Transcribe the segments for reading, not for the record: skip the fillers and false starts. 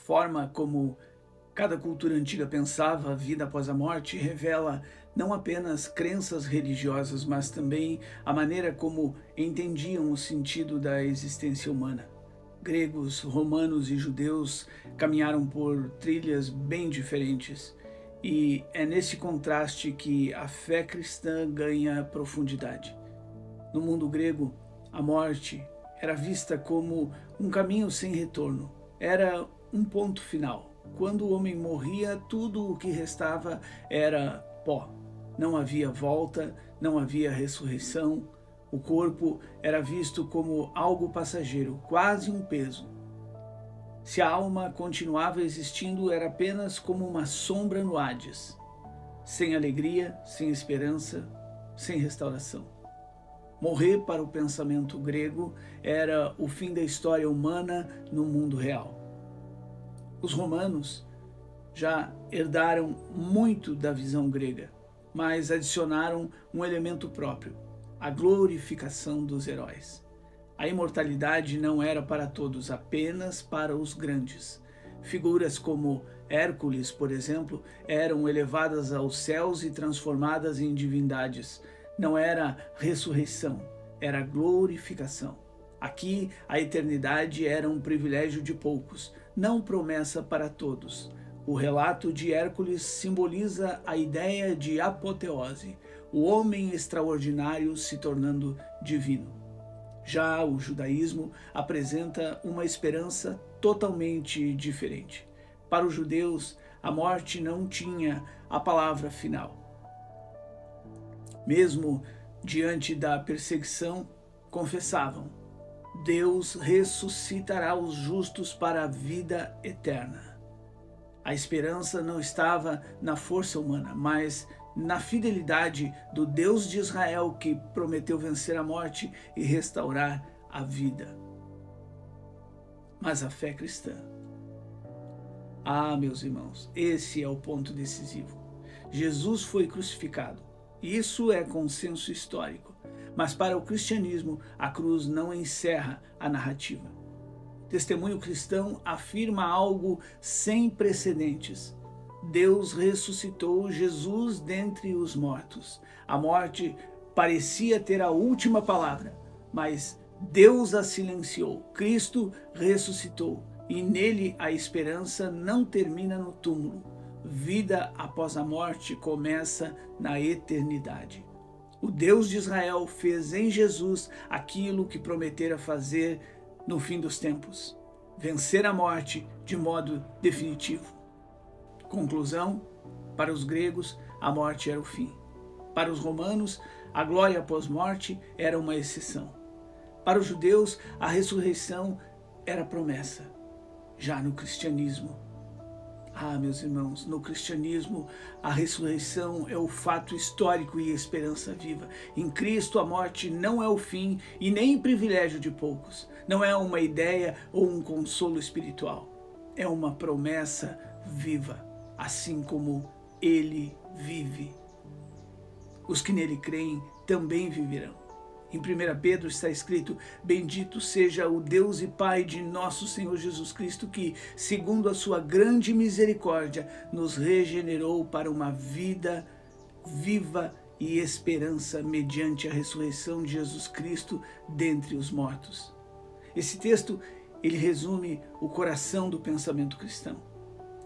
forma como cada cultura antiga pensava a vida após a morte revela não apenas crenças religiosas, mas também a maneira como entendiam o sentido da existência humana. Gregos, romanos e judeus caminharam por trilhas bem diferentes, e é nesse contraste que a fé cristã ganha profundidade. No mundo grego, a morte era vista como um caminho sem retorno, era um ponto final. Quando o homem morria, tudo o que restava era pó. Não havia volta, não havia ressurreição. O corpo era visto como algo passageiro, quase um peso. Se a alma continuava existindo, era apenas como uma sombra no Hades, sem alegria, sem esperança, sem restauração. Morrer para o pensamento grego era o fim da história humana no mundo real. Os romanos já herdaram muito da visão grega, mas adicionaram um elemento próprio: a glorificação dos heróis. A imortalidade não era para todos, apenas para os grandes. Figuras como Hércules, por exemplo, eram elevadas aos céus e transformadas em divindades. Não era ressurreição, era glorificação. Aqui, a eternidade era um privilégio de poucos, não promessa para todos. O relato de Hércules simboliza a ideia de apoteose, o homem extraordinário se tornando divino. Já o judaísmo apresenta uma esperança totalmente diferente. Para os judeus, a morte não tinha a palavra final. Mesmo diante da perseguição, confessavam: Deus ressuscitará os justos para a vida eterna. A esperança não estava na força humana, mas na fidelidade do Deus de Israel, que prometeu vencer a morte e restaurar a vida. Mas a fé cristã. Meus irmãos, esse é o ponto decisivo. Jesus foi crucificado. Isso é consenso histórico. Mas para o cristianismo, a cruz não encerra a narrativa. O testemunho cristão afirma algo sem precedentes. Deus ressuscitou Jesus dentre os mortos. A morte parecia ter a última palavra, mas Deus a silenciou. Cristo ressuscitou e nele a esperança não termina no túmulo. Vida após a morte começa na eternidade. O Deus de Israel fez em Jesus aquilo que prometera fazer no fim dos tempos: vencer a morte de modo definitivo. Conclusão: para os gregos, a morte era o fim. Para os romanos, a glória após morte era uma exceção. Para os judeus, a ressurreição era promessa. Já no cristianismo, meus irmãos, no cristianismo, a ressurreição é o fato histórico e esperança viva. Em Cristo, a morte não é o fim e nem privilégio de poucos. Não é uma ideia ou um consolo espiritual. É uma promessa viva, assim como Ele vive. Os que nele creem também viverão. Em 1 Pedro está escrito: bendito seja o Deus e Pai de nosso Senhor Jesus Cristo, que, segundo a sua grande misericórdia, nos regenerou para uma vida viva e esperança mediante a ressurreição de Jesus Cristo dentre os mortos. Esse texto, ele resume o coração do pensamento cristão.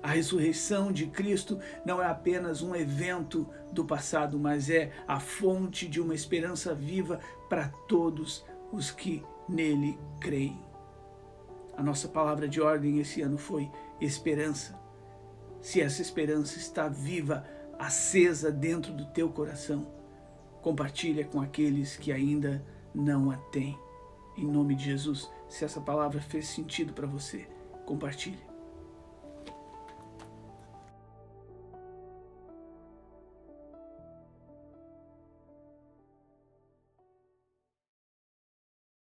A ressurreição de Cristo não é apenas um evento do passado, mas é a fonte de uma esperança viva para todos os que nele creem. A nossa palavra de ordem esse ano foi esperança. Se essa esperança está viva, acesa dentro do teu coração, compartilha com aqueles que ainda não a têm. Em nome de Jesus, se essa palavra fez sentido para você, compartilhe.